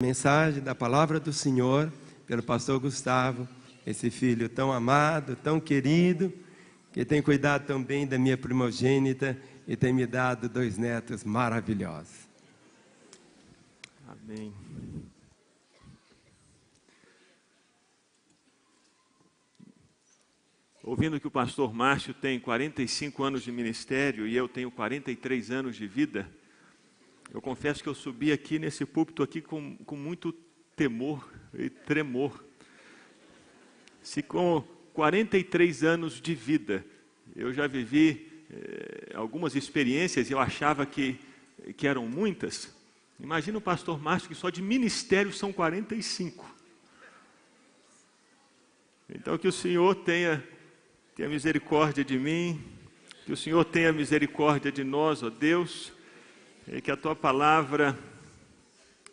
Mensagem da palavra do Senhor pelo pastor Gustavo, esse filho tão amado, tão querido, que tem cuidado tão bem da minha primogênita e tem me dado 2 netos maravilhosos. Amém. Ouvindo que o pastor Márcio tem 45 anos de ministério e eu tenho 43 anos de vida, eu confesso que eu subi aqui nesse púlpito aqui com muito temor e tremor. Se com 43 anos de vida eu já vivi algumas experiências e eu achava que eram muitas, imagina o pastor Márcio que só de ministério são 45. Então que o Senhor tenha misericórdia de mim, que o Senhor tenha misericórdia de nós, ó Deus, e que a Tua palavra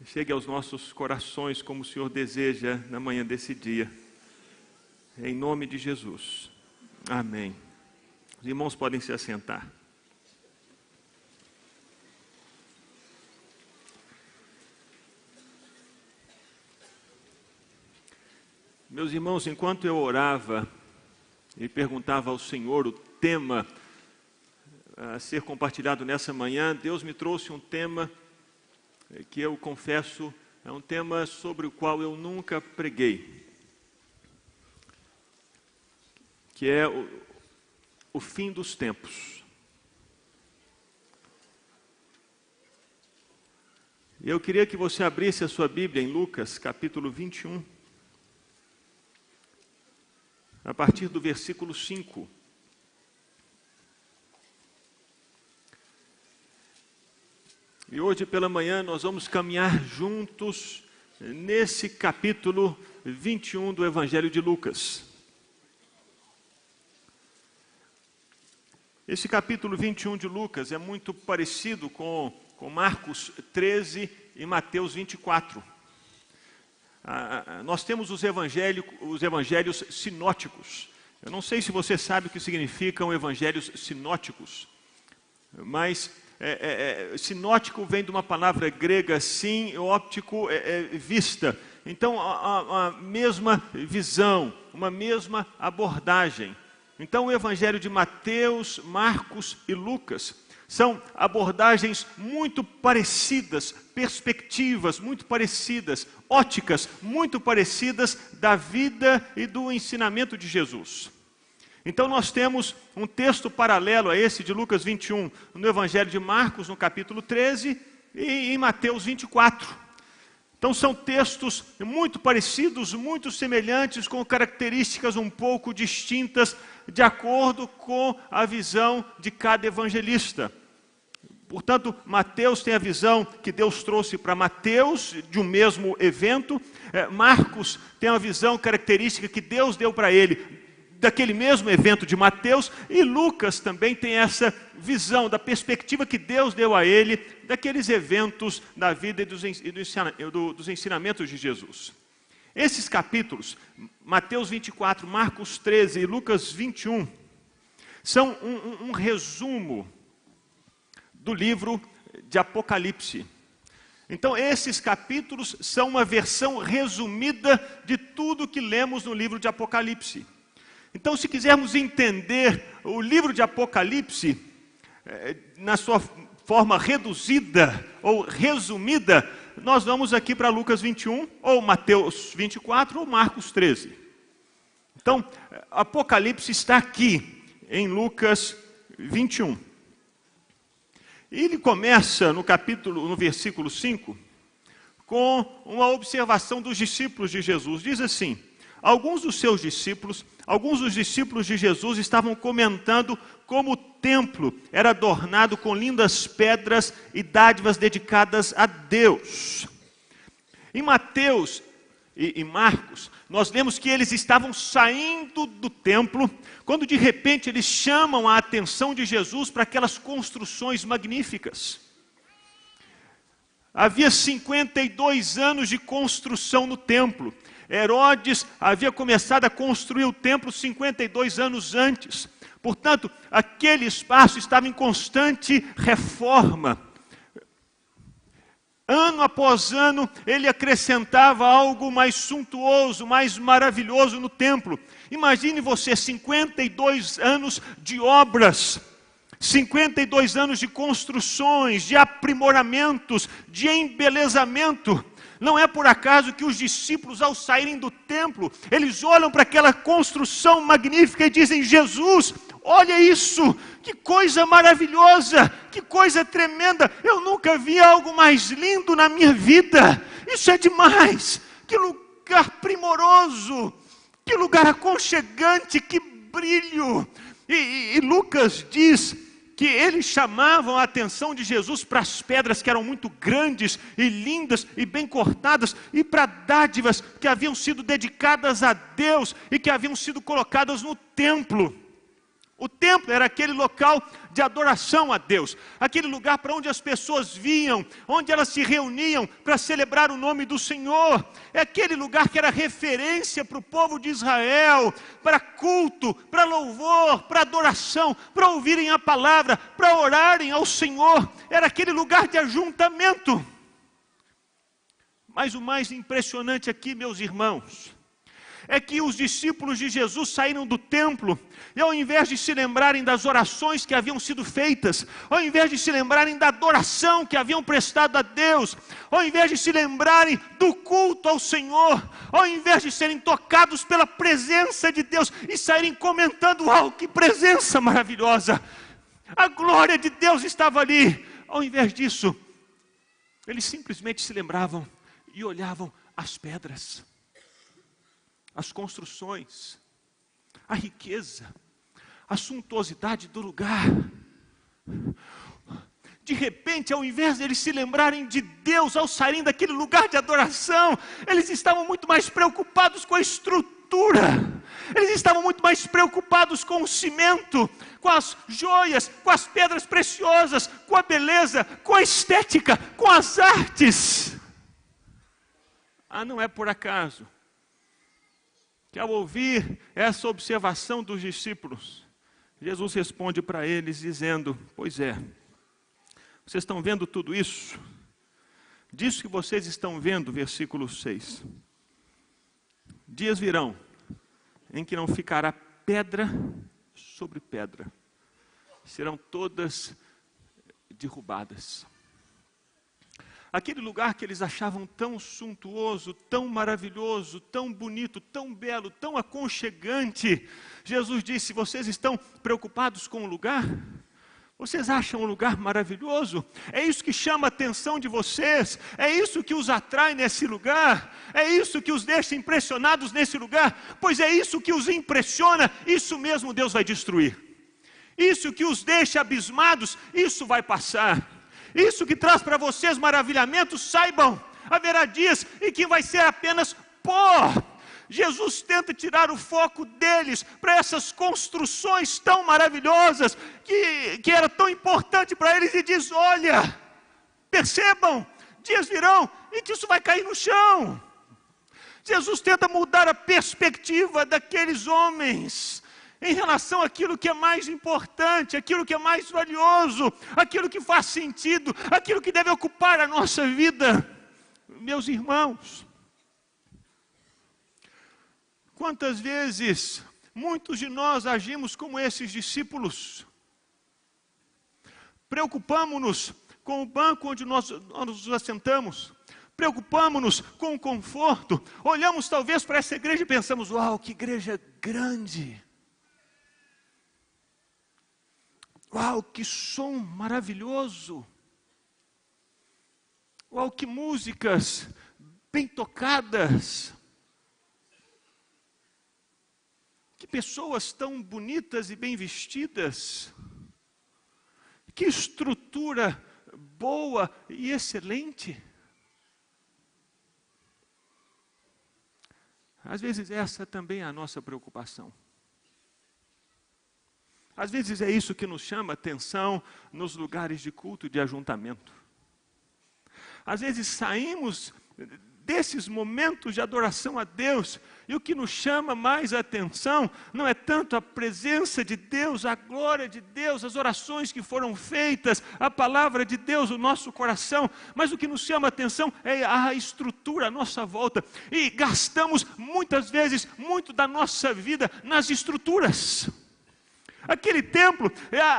chegue aos nossos corações como o Senhor deseja na manhã desse dia. Em nome de Jesus. Amém. Os irmãos podem se assentar. Meus irmãos, enquanto eu orava e perguntava ao Senhor o tema a ser compartilhado nessa manhã, Deus me trouxe um tema que eu confesso é um tema sobre o qual eu nunca preguei, que é o fim dos tempos. Eu queria que você abrisse a sua Bíblia em Lucas, capítulo 21, a partir do versículo 5. E hoje pela manhã nós vamos caminhar juntos nesse capítulo 21 do Evangelho de Lucas. Esse capítulo 21 de Lucas é muito parecido com Marcos 13 e Mateus 24. Nós temos os evangelhos sinóticos. Eu não sei se você sabe o que significam evangelhos sinóticos, mas sinótico vem de uma palavra grega, sim, óptico, vista. Então, a mesma visão, uma mesma abordagem. Então, o evangelho de Mateus, Marcos e Lucas são abordagens muito parecidas, perspectivas muito parecidas, óticas muito parecidas da vida e do ensinamento de Jesus. Então nós temos um texto paralelo a esse de Lucas 21, no Evangelho de Marcos, no capítulo 13, e em Mateus 24. Então são textos muito parecidos, muito semelhantes, com características um pouco distintas, de acordo com a visão de cada evangelista. Portanto, Mateus tem a visão que Deus trouxe para Mateus, de um mesmo evento. Marcos tem a visão característica que Deus deu para ele, daquele mesmo evento de Mateus, e Lucas também tem essa visão, da perspectiva que Deus deu a ele, daqueles eventos da vida e dos ensinamentos de Jesus. Esses capítulos, Mateus 24, Marcos 13 e Lucas 21, são um resumo do livro de Apocalipse. Então, esses capítulos são uma versão resumida de tudo que lemos no livro de Apocalipse. Então, se quisermos entender o livro de Apocalipse na sua forma reduzida ou resumida, nós vamos aqui para Lucas 21, ou Mateus 24, ou Marcos 13. Então, Apocalipse está aqui em Lucas 21. E ele começa no versículo 5, com uma observação dos discípulos de Jesus. Diz assim: alguns dos discípulos de Jesus estavam comentando como o templo era adornado com lindas pedras e dádivas dedicadas a Deus. Em Mateus e Marcos, nós lemos que eles estavam saindo do templo, quando de repente eles chamam a atenção de Jesus para aquelas construções magníficas. Havia 52 anos de construção no templo. Herodes havia começado a construir o templo 52 anos antes. Portanto, aquele espaço estava em constante reforma. Ano após ano, ele acrescentava algo mais suntuoso, mais maravilhoso no templo. Imagine você, 52 anos de obras, 52 anos de construções, de aprimoramentos, de embelezamento. Não é por acaso que os discípulos, ao saírem do templo, eles olham para aquela construção magnífica e dizem: Jesus, olha isso, que coisa maravilhosa, que coisa tremenda, eu nunca vi algo mais lindo na minha vida, isso é demais, que lugar primoroso, que lugar aconchegante, que brilho. E Lucas diz que eles chamavam a atenção de Jesus para as pedras que eram muito grandes e lindas e bem cortadas, e para dádivas que haviam sido dedicadas a Deus e que haviam sido colocadas no templo. O templo era aquele local de adoração a Deus, aquele lugar para onde as pessoas vinham, onde elas se reuniam para celebrar o nome do Senhor. É aquele lugar que era referência para o povo de Israel, para culto, para louvor, para adoração, para ouvirem a palavra, para orarem ao Senhor. Era aquele lugar de ajuntamento. Mas o mais impressionante aqui, meus irmãos, é que os discípulos de Jesus saíram do templo e, ao invés de se lembrarem das orações que haviam sido feitas, ao invés de se lembrarem da adoração que haviam prestado a Deus, ao invés de se lembrarem do culto ao Senhor, ao invés de serem tocados pela presença de Deus e saírem comentando: uau, que presença maravilhosa, a glória de Deus estava ali, ao invés disso, eles simplesmente se lembravam e olhavam as pedras, as construções, a riqueza, a suntuosidade do lugar. De repente, ao invés de eles se lembrarem de Deus ao saírem daquele lugar de adoração, eles estavam muito mais preocupados com a estrutura, eles estavam muito mais preocupados com o cimento, com as joias, com as pedras preciosas, com a beleza, com a estética, com as artes. Não é por acaso que, ao ouvir essa observação dos discípulos, Jesus responde para eles dizendo: pois é, vocês estão vendo tudo isso? Disso que vocês estão vendo, versículo 6. Dias virão em que não ficará pedra sobre pedra, serão todas derrubadas. Aquele lugar que eles achavam tão suntuoso, tão maravilhoso, tão bonito, tão belo, tão aconchegante, Jesus disse: vocês estão preocupados com o lugar? Vocês acham um lugar maravilhoso? É isso que chama a atenção de vocês? É isso que os atrai nesse lugar? É isso que os deixa impressionados nesse lugar? Pois é isso que os impressiona, isso mesmo Deus vai destruir. Isso que os deixa abismados, isso vai passar. Isso que traz para vocês maravilhamento, saibam, haverá dias em que vai ser apenas pó. Jesus tenta tirar o foco deles para essas construções tão maravilhosas, que era tão importante para eles, e diz: olha, percebam, dias virão em que isso vai cair no chão. Jesus tenta mudar a perspectiva daqueles homens em relação àquilo que é mais importante, aquilo que é mais valioso, aquilo que faz sentido, aquilo que deve ocupar a nossa vida. Meus irmãos, quantas vezes muitos de nós agimos como esses discípulos? Preocupamos-nos com o banco onde nós nos assentamos, preocupamos-nos com o conforto, olhamos talvez para essa igreja e pensamos: uau, que igreja grande! Uau, que som maravilhoso! Uau, que músicas bem tocadas! Que pessoas tão bonitas e bem vestidas! Que estrutura boa e excelente! Às vezes essa também é a nossa preocupação. Às vezes é isso que nos chama atenção nos lugares de culto e de ajuntamento. Às vezes saímos desses momentos de adoração a Deus. E o que nos chama mais a atenção não é tanto a presença de Deus, a glória de Deus, as orações que foram feitas, a palavra de Deus, o nosso coração, mas o que nos chama a atenção é a estrutura à nossa volta. E gastamos muitas vezes muito da nossa vida nas estruturas. Aquele templo,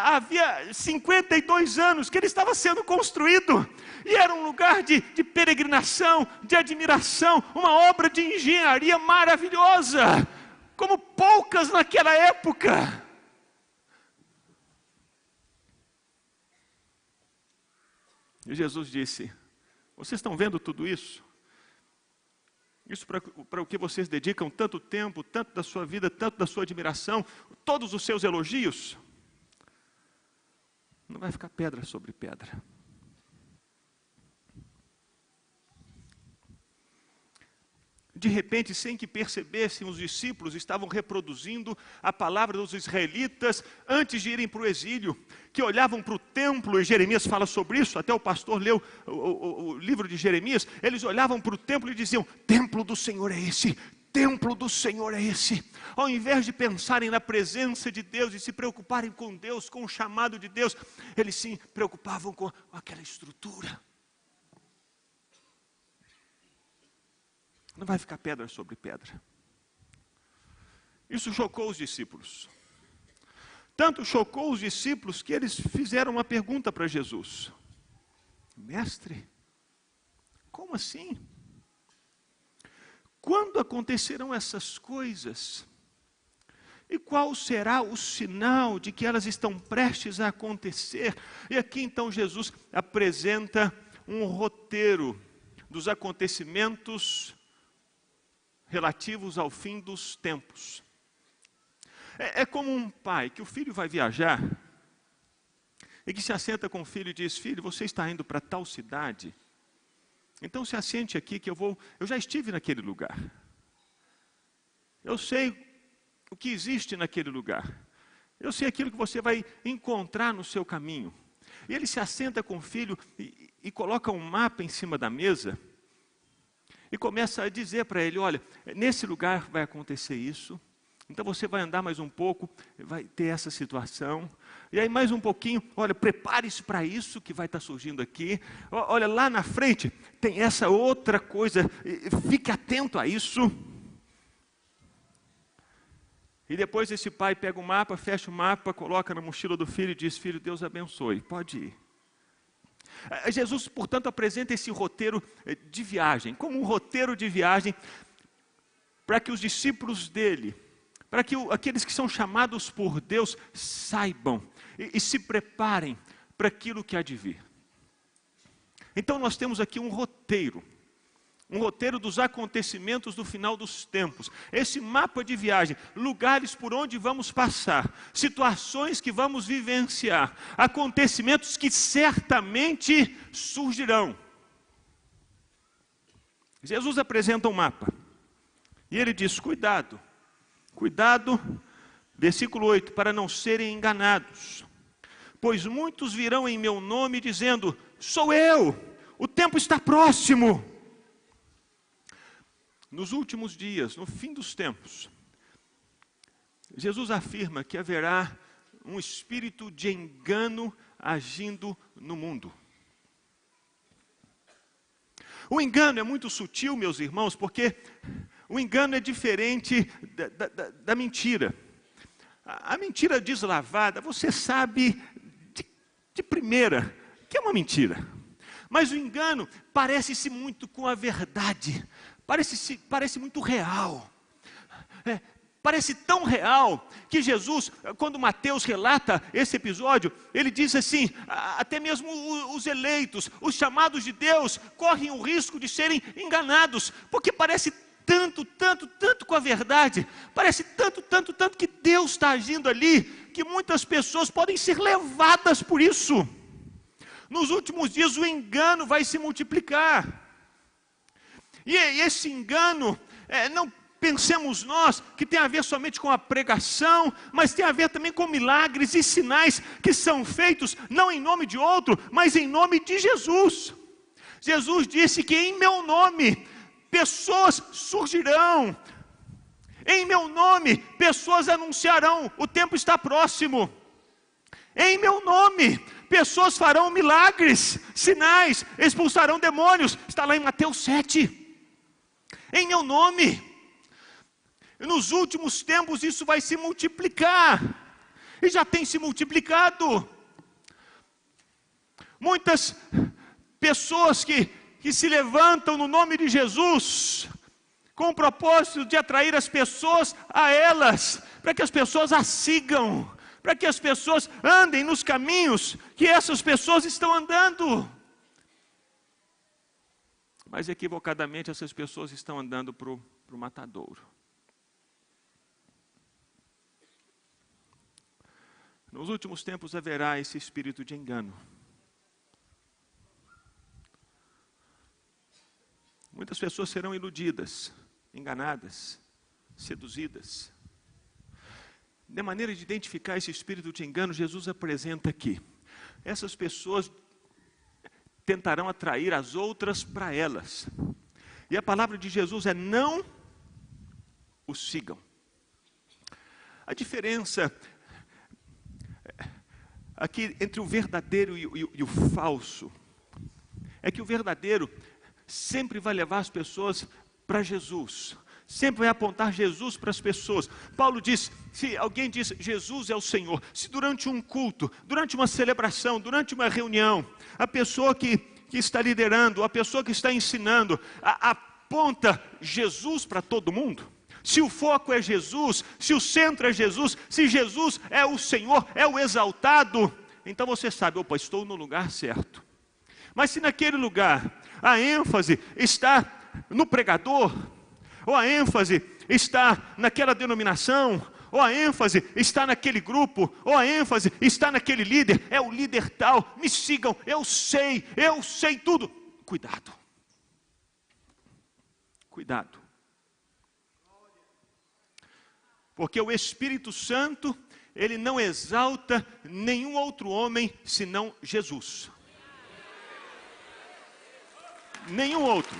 havia 52 anos que ele estava sendo construído, e era um lugar de peregrinação, de admiração, uma obra de engenharia maravilhosa, como poucas naquela época. E Jesus disse: vocês estão vendo tudo isso? Isso para o que vocês dedicam tanto tempo, tanto da sua vida, tanto da sua admiração, todos os seus elogios? Não vai ficar pedra sobre pedra. De repente, sem que percebessem, os discípulos estavam reproduzindo a palavra dos israelitas antes de irem para o exílio, que olhavam para o templo, e Jeremias fala sobre isso, até o pastor leu o livro de Jeremias. Eles olhavam para o templo e diziam: templo do Senhor é esse, templo do Senhor é esse. Ao invés de pensarem na presença de Deus e se preocuparem com Deus, com o chamado de Deus, eles se preocupavam com aquela estrutura. Não vai ficar pedra sobre pedra. Isso chocou os discípulos. Tanto chocou os discípulos que eles fizeram uma pergunta para Jesus: mestre, como assim? Quando acontecerão essas coisas? E qual será o sinal de que elas estão prestes a acontecer? E aqui então Jesus apresenta um roteiro dos acontecimentos relativos ao fim dos tempos. É como um pai que o filho vai viajar e que se assenta com o filho e diz: filho, você está indo para tal cidade? Então se assente aqui que eu já estive naquele lugar. Eu sei o que existe naquele lugar. Eu sei aquilo que você vai encontrar no seu caminho. E ele se assenta com o filho e coloca um mapa em cima da mesa e começa a dizer para ele: olha, nesse lugar vai acontecer isso, então você vai andar mais um pouco, vai ter essa situação, e aí mais um pouquinho, olha, prepare-se para isso que vai estar surgindo aqui, olha, lá na frente tem essa outra coisa, fique atento a isso. E depois esse pai pega o mapa, fecha o mapa, coloca na mochila do filho e diz: filho, Deus abençoe, pode ir. Jesus, portanto, apresenta esse roteiro de viagem, como um roteiro de viagem, para que os discípulos dele, para que aqueles que são chamados por Deus saibam e se preparem para aquilo que há de vir. Então nós temos aqui um roteiro dos acontecimentos do final dos tempos. Esse mapa de viagem, lugares por onde vamos passar, situações que vamos vivenciar, acontecimentos que certamente surgirão. Jesus apresenta um mapa e ele diz: cuidado, versículo 8, para não serem enganados, pois muitos virão em meu nome dizendo: sou eu, o tempo está próximo. Nos últimos dias, no fim dos tempos, Jesus afirma que haverá um espírito de engano agindo no mundo. O engano é muito sutil, meus irmãos, porque o engano é diferente da mentira. A mentira deslavada, você sabe de primeira que é uma mentira. Mas o engano parece-se muito com a verdade. Parece muito real. Parece tão real que Jesus, quando Mateus relata esse episódio, ele diz assim: até mesmo os eleitos, os chamados de Deus, correm o risco de serem enganados, porque parece tanto com a verdade, parece tanto que Deus está agindo ali, que muitas pessoas podem ser levadas por isso. Nos últimos dias o engano vai se multiplicar. E esse engano, não pensemos nós que tem a ver somente com a pregação, mas tem a ver também com milagres e sinais que são feitos, não em nome de outro, mas em nome de Jesus. Jesus disse que em meu nome pessoas surgirão. Em meu nome, pessoas anunciarão, o tempo está próximo. Em meu nome, pessoas farão milagres, sinais, expulsarão demônios. Está lá em Mateus 7. Em meu nome. Nos últimos tempos isso vai se multiplicar. E já tem se multiplicado. Muitas pessoas que se levantam no nome de Jesus, com o propósito de atrair as pessoas a elas, para que as pessoas as sigam, para que as pessoas andem nos caminhos que essas pessoas estão andando. Mas equivocadamente essas pessoas estão andando para o matadouro. Nos últimos tempos haverá esse espírito de engano. Muitas pessoas serão iludidas, enganadas, seduzidas. De maneira de identificar esse espírito de engano, Jesus apresenta aqui. Essas pessoas tentarão atrair as outras para elas. E a palavra de Jesus é: não os sigam. A diferença aqui entre o verdadeiro e o falso é que o verdadeiro sempre vai levar as pessoas para Jesus, sempre vai apontar Jesus para as pessoas. Paulo diz, se alguém diz Jesus é o Senhor, se durante um culto, durante uma celebração, durante uma reunião, a pessoa que está liderando, a pessoa que está ensinando, aponta Jesus para todo mundo, se o foco é Jesus, se o centro é Jesus, se Jesus é o Senhor, é o exaltado, então você sabe, opa, estou no lugar certo. Mas se naquele lugar a ênfase está no pregador, ou a ênfase está naquela denominação, ou a ênfase está naquele grupo, ou a ênfase está naquele líder, é o líder tal, me sigam, eu sei tudo. Cuidado. Cuidado. Porque o Espírito Santo, ele não exalta nenhum outro homem senão Jesus. Nenhum outro.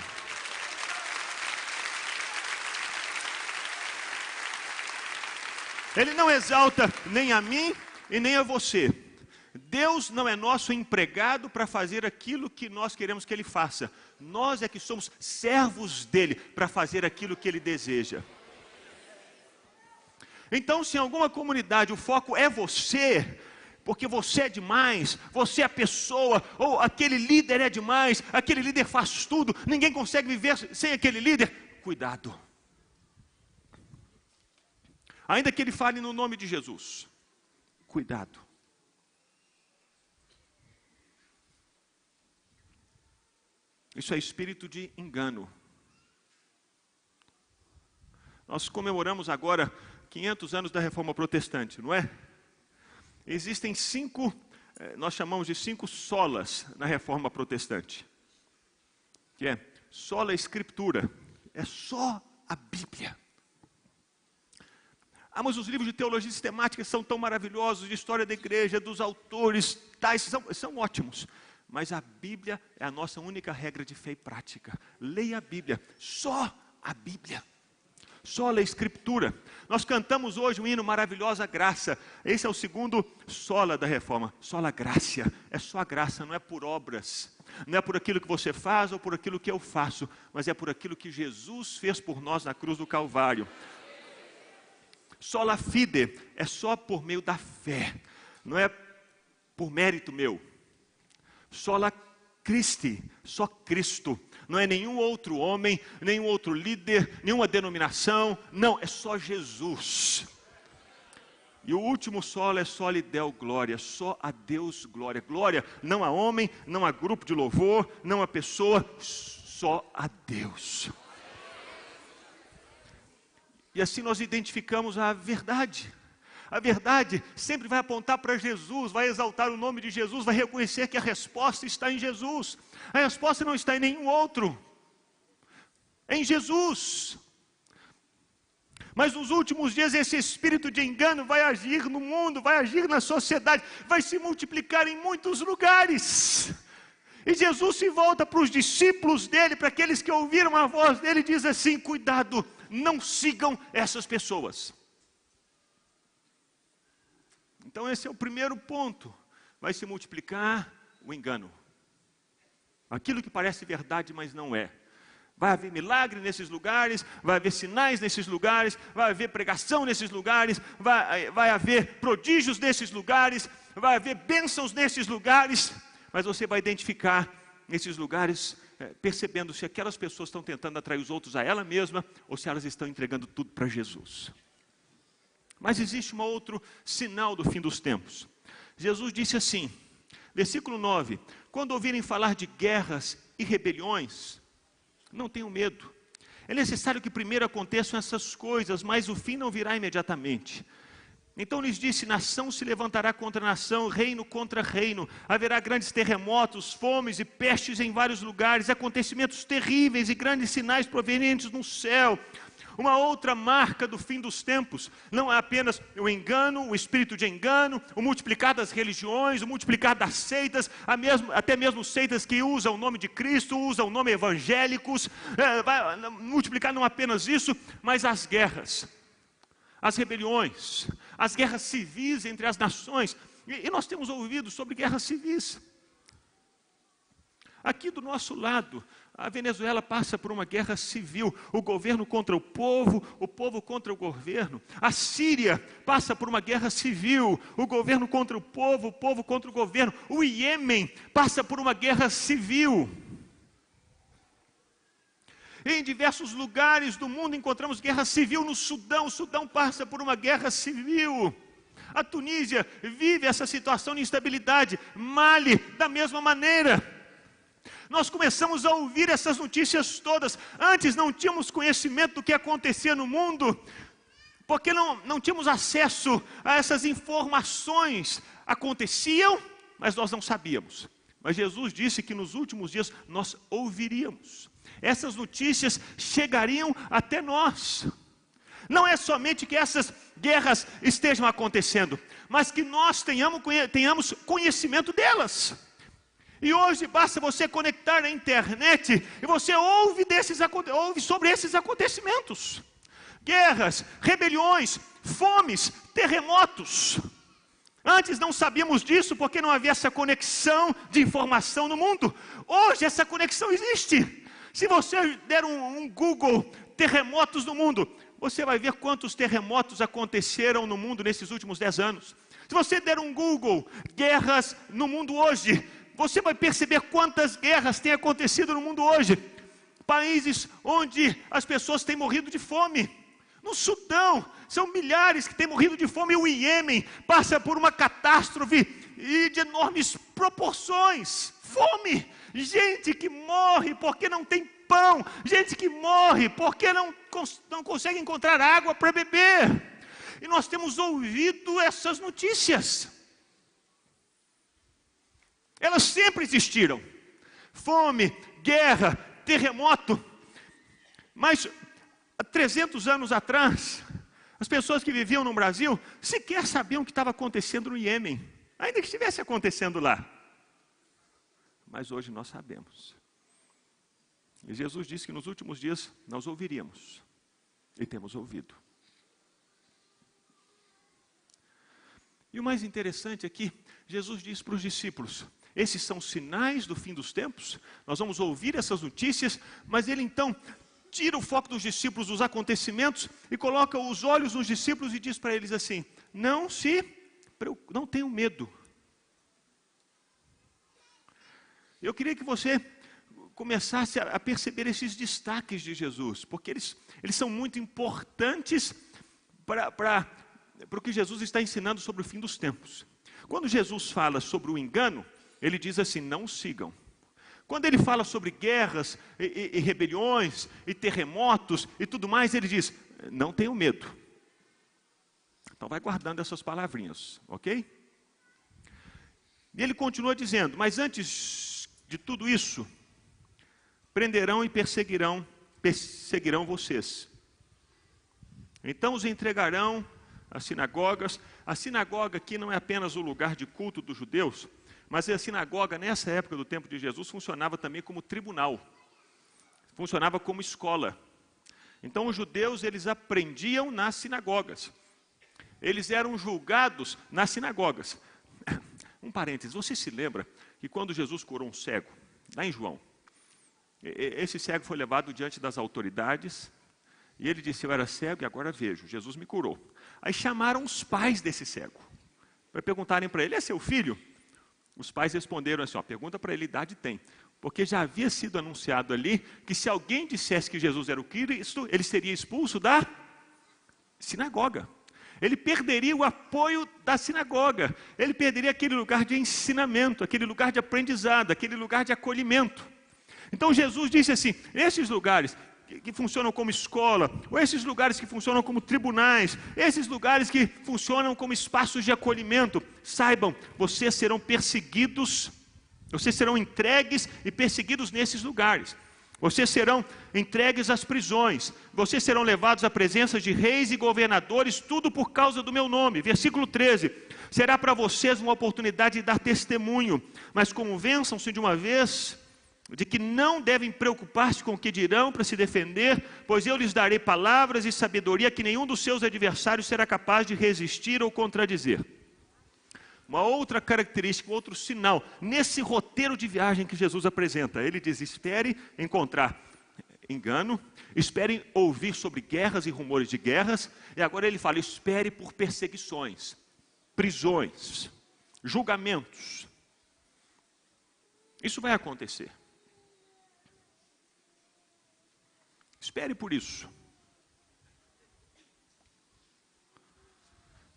Ele não exalta nem a mim e nem a você. Deus não é nosso empregado para fazer aquilo que nós queremos que Ele faça. Nós é que somos servos dEle para fazer aquilo que Ele deseja. Então, se em alguma comunidade o foco é você, porque você é demais, você é a pessoa, ou aquele líder é demais, aquele líder faz tudo, ninguém consegue viver sem aquele líder, cuidado. Ainda que ele fale no nome de Jesus, cuidado. Isso é espírito de engano. Nós comemoramos agora 500 anos da Reforma Protestante, não é? Existem 5, nós chamamos de 5 solas na Reforma Protestante. Que é sola Escritura, é só a Bíblia. Mas os livros de teologia sistemática são tão maravilhosos, de história da igreja, dos autores, tais, são ótimos. Mas a Bíblia é a nossa única regra de fé e prática. Leia a Bíblia, só a Bíblia. Sola Escritura. Nós cantamos hoje um hino Maravilhosa Graça. Esse é o segundo sola da Reforma. Sola Gracia. É só a graça, não é por obras. Não é por aquilo que você faz ou por aquilo que eu faço, mas é por aquilo que Jesus fez por nós na cruz do Calvário. Sola Fide. É só por meio da fé. Não é por mérito meu. Sola Christi. Só Cristo. Não é nenhum outro homem, nenhum outro líder, nenhuma denominação. Não, é só Jesus. E o último solo é soli Deo glória, só a Deus glória. Glória não a homem, não a grupo de louvor, não a pessoa, só a Deus. E assim nós identificamos a verdade. A verdade sempre vai apontar para Jesus, vai exaltar o nome de Jesus, vai reconhecer que a resposta está em Jesus. A resposta não está em nenhum outro, é em Jesus. Mas nos últimos dias esse espírito de engano vai agir no mundo, vai agir na sociedade, vai se multiplicar em muitos lugares. E Jesus se volta para os discípulos dele, para aqueles que ouviram a voz dele, e diz assim: cuidado, não sigam essas pessoas. Então esse é o primeiro ponto. Vai se multiplicar o engano. Aquilo que parece verdade, mas não é. Vai haver milagre nesses lugares, vai haver sinais nesses lugares, vai haver pregação nesses lugares, vai haver prodígios nesses lugares, vai haver bênçãos nesses lugares, mas você vai identificar nesses lugares, percebendo se aquelas pessoas estão tentando atrair os outros a ela mesma, ou se elas estão entregando tudo para Jesus. Mas existe um outro sinal do fim dos tempos. Jesus disse assim, versículo 9, quando ouvirem falar de guerras e rebeliões, não tenham medo. É necessário que primeiro aconteçam essas coisas, mas o fim não virá imediatamente. Então lhes disse, nação se levantará contra nação, reino contra reino. Haverá grandes terremotos, fomes e pestes em vários lugares, acontecimentos terríveis e grandes sinais provenientes do céu. Uma outra marca do fim dos tempos, não é apenas o engano, o espírito de engano, o multiplicar das religiões, o multiplicar das seitas, até mesmo seitas que usam o nome de Cristo, usam o nome evangélicos, vai multiplicar não apenas isso, mas as guerras, as rebeliões, as guerras civis entre as nações, e nós temos ouvido sobre guerras civis. Aqui do nosso lado, a Venezuela passa por uma guerra civil, o governo contra o povo contra o governo. A Síria passa por uma guerra civil, o governo contra o povo contra o governo. O Iêmen passa por uma guerra civil. Em diversos lugares do mundo encontramos guerra civil. No Sudão, o Sudão passa por uma guerra civil. A Tunísia vive essa situação de instabilidade. Mali, da mesma maneira. Nós começamos a ouvir essas notícias todas. Antes não tínhamos conhecimento do que acontecia no mundo, porque não tínhamos acesso a essas informações. Aconteciam, mas nós não sabíamos. Mas Jesus disse que nos últimos dias nós ouviríamos. Essas notícias chegariam até nós. Não é somente que essas guerras estejam acontecendo, mas que nós tenhamos conhecimento delas. E hoje basta você conectar na internet e você ouve sobre esses acontecimentos. Guerras, rebeliões, fomes, terremotos. Antes não sabíamos disso porque não havia essa conexão de informação no mundo. Hoje essa conexão existe. Se você der um Google, terremotos no mundo, você vai ver quantos terremotos aconteceram no mundo nesses últimos 10 anos. Se você der um Google, guerras no mundo hoje, você vai perceber quantas guerras têm acontecido no mundo hoje. Países onde as pessoas têm morrido de fome. No Sudão, são milhares que têm morrido de fome. O Iêmen passa por uma catástrofe de enormes proporções. Fome. Gente que morre porque não tem pão. Gente que morre porque não consegue encontrar água para beber. E nós temos ouvido essas notícias. Elas sempre existiram. Fome, guerra, terremoto. Mas há 300 anos atrás, as pessoas que viviam no Brasil sequer sabiam o que estava acontecendo no Iêmen, ainda que estivesse acontecendo lá. Mas hoje nós sabemos. E Jesus disse que nos últimos dias nós ouviríamos. E temos ouvido. E o mais interessante aqui, Jesus disse para os discípulos: esses são sinais do fim dos tempos, nós vamos ouvir essas notícias, mas ele então tira o foco dos discípulos dos acontecimentos e coloca os olhos nos discípulos e diz para eles assim: não tenham medo. Eu queria que você começasse a perceber esses destaques de Jesus, porque eles são muito importantes para o que Jesus está ensinando sobre o fim dos tempos. Quando Jesus fala sobre o engano, ele diz assim: não sigam. Quando ele fala sobre guerras e rebeliões e terremotos e tudo mais, ele diz: não tenham medo. Então vai guardando essas palavrinhas, ok? E ele continua dizendo: mas antes de tudo isso, prenderão e perseguirão vocês. Então os entregarão às sinagogas. A sinagoga aqui não é apenas o lugar de culto dos judeus, Mas a sinagoga, nessa época do tempo de Jesus, funcionava também como tribunal. Funcionava como escola. Então os judeus, eles aprendiam nas sinagogas. Eles eram julgados nas sinagogas. Um parênteses, você se lembra que quando Jesus curou um cego, lá em João, esse cego foi levado diante das autoridades, e ele disse, eu era cego e agora vejo, Jesus me curou. Aí chamaram os pais desse cego, para perguntarem para ele, é seu filho? Os pais responderam assim, pergunta para ele, idade tem. Porque já havia sido anunciado ali, que se alguém dissesse que Jesus era o Cristo, ele seria expulso da sinagoga. Ele perderia o apoio da sinagoga, ele perderia aquele lugar de ensinamento, aquele lugar de aprendizado, aquele lugar de acolhimento. Então Jesus disse assim, esses lugares que funcionam como escola, ou esses lugares que funcionam como tribunais, esses lugares que funcionam como espaços de acolhimento, saibam, vocês serão perseguidos, vocês serão entregues e perseguidos nesses lugares. Vocês serão entregues às prisões, vocês serão levados à presença de reis e governadores, tudo por causa do meu nome. Versículo 13, será para vocês uma oportunidade de dar testemunho, mas convençam-se de uma vez de que não devem preocupar-se com o que dirão para se defender, pois eu lhes darei palavras e sabedoria que nenhum dos seus adversários será capaz de resistir ou contradizer. Uma outra característica, um outro sinal, nesse roteiro de viagem que Jesus apresenta, ele diz, espere encontrar engano, espere ouvir sobre guerras e rumores de guerras, e agora ele fala, espere por perseguições, prisões, julgamentos. Isso vai acontecer. Espere por isso.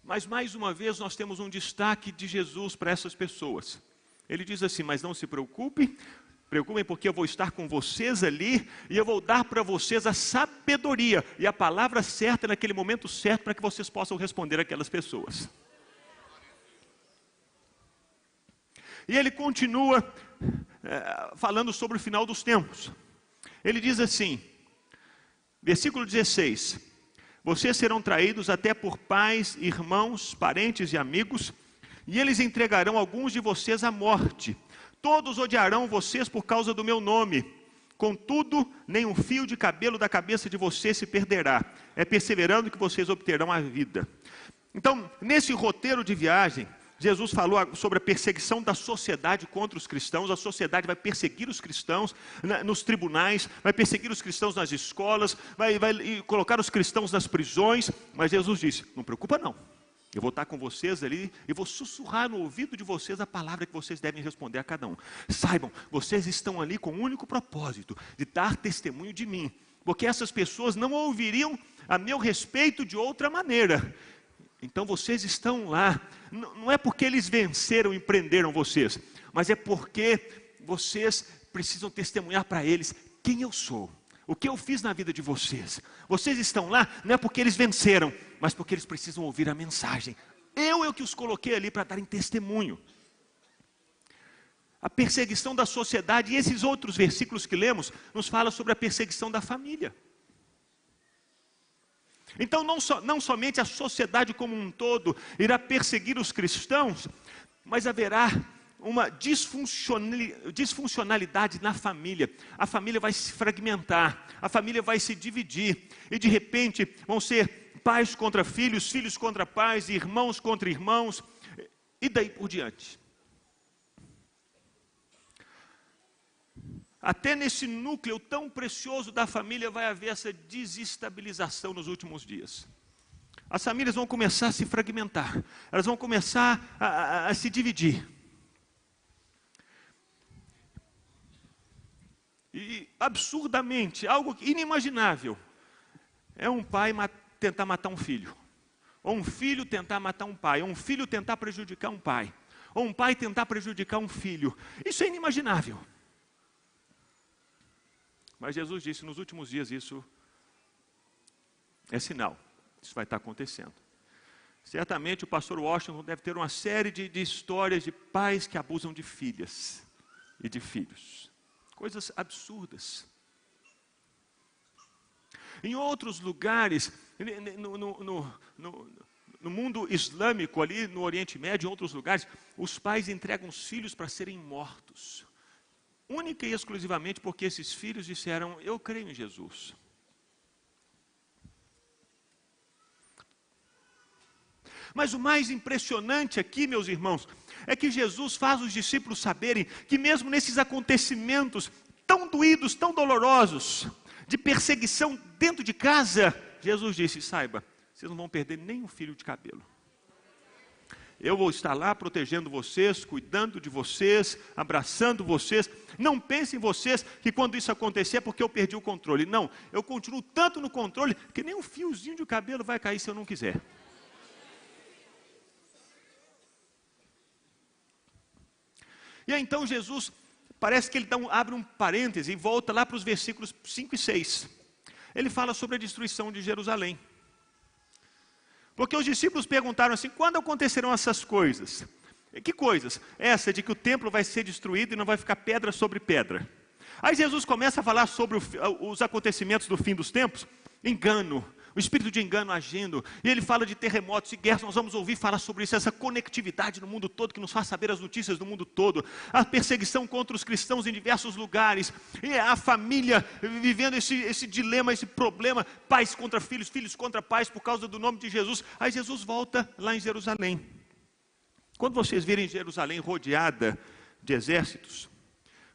Mas mais uma vez nós temos um destaque de Jesus para essas pessoas. Ele diz assim, mas não se preocupem porque eu vou estar com vocês ali e eu vou dar para vocês a sabedoria e a palavra certa naquele momento certo para que vocês possam responder aquelas pessoas. E ele continua falando sobre o final dos tempos. Ele diz assim, versículo 16, vocês serão traídos até por pais, irmãos, parentes e amigos, e eles entregarão alguns de vocês à morte. Todos odiarão vocês por causa do meu nome. Contudo, nem um fio de cabelo da cabeça de vocês se perderá. É perseverando que vocês obterão a vida. Então, nesse roteiro de viagem, Jesus falou sobre a perseguição da sociedade contra os cristãos. A sociedade vai perseguir os cristãos nos tribunais, vai perseguir os cristãos nas escolas, vai colocar os cristãos nas prisões. Mas Jesus disse, não preocupa não. Eu vou estar com vocês ali e vou sussurrar no ouvido de vocês a palavra que vocês devem responder a cada um. Saibam, vocês estão ali com o único propósito de dar testemunho de mim. Porque essas pessoas não ouviriam a meu respeito de outra maneira. Então vocês estão lá, não é porque eles venceram e prenderam vocês, mas é porque vocês precisam testemunhar para eles quem eu sou, o que eu fiz na vida de vocês. Vocês estão lá, não é porque eles venceram, mas porque eles precisam ouvir a mensagem. Eu é que os coloquei ali para darem testemunho. A perseguição da sociedade, e esses outros versículos que lemos, nos fala sobre a perseguição da família. Então não somente a sociedade como um todo irá perseguir os cristãos, mas haverá uma disfuncionalidade na família. A família vai se fragmentar, a família vai se dividir, e de repente vão ser pais contra filhos, filhos contra pais, irmãos contra irmãos, e daí por diante. Até nesse núcleo tão precioso da família vai haver essa desestabilização nos últimos dias. As famílias vão começar a se fragmentar, elas vão começar a se dividir. E absurdamente, algo inimaginável, é um pai tentar matar um filho, ou um filho tentar matar um pai, ou um filho tentar prejudicar um pai, ou um pai tentar prejudicar um filho. Isso é inimaginável. Mas Jesus disse, nos últimos dias isso é sinal, isso vai estar acontecendo. Certamente o pastor Washington deve ter uma série de histórias de pais que abusam de filhas e de filhos. Coisas absurdas. Em outros lugares, no mundo islâmico, ali no Oriente Médio e em outros lugares, os pais entregam os filhos para serem mortos. Única e exclusivamente porque esses filhos disseram, eu creio em Jesus. Mas o mais impressionante aqui, meus irmãos, é que Jesus faz os discípulos saberem que mesmo nesses acontecimentos tão doídos, tão dolorosos, de perseguição dentro de casa, Jesus disse, saiba, vocês não vão perder nem um fio de cabelo. Eu vou estar lá protegendo vocês, cuidando de vocês, abraçando vocês. Não pensem vocês que quando isso acontecer é porque eu perdi o controle. Não, eu continuo tanto no controle que nem um fiozinho de cabelo vai cair se eu não quiser. E aí então Jesus, parece que ele abre um parêntese e volta lá para os versículos 5 e 6. Ele fala sobre a destruição de Jerusalém. Porque os discípulos perguntaram assim, quando acontecerão essas coisas? Que coisas? Essa de que o templo vai ser destruído e não vai ficar pedra sobre pedra. Aí Jesus começa a falar sobre os acontecimentos do fim dos tempos. Engano, o espírito de engano agindo. E ele fala de terremotos e guerras, nós vamos ouvir falar sobre isso, essa conectividade no mundo todo, que nos faz saber as notícias do mundo todo. A perseguição contra os cristãos em diversos lugares. E a família vivendo esse dilema, esse problema. Pais contra filhos, filhos contra pais, por causa do nome de Jesus. Aí Jesus volta lá em Jerusalém. Quando vocês virem Jerusalém rodeada de exércitos,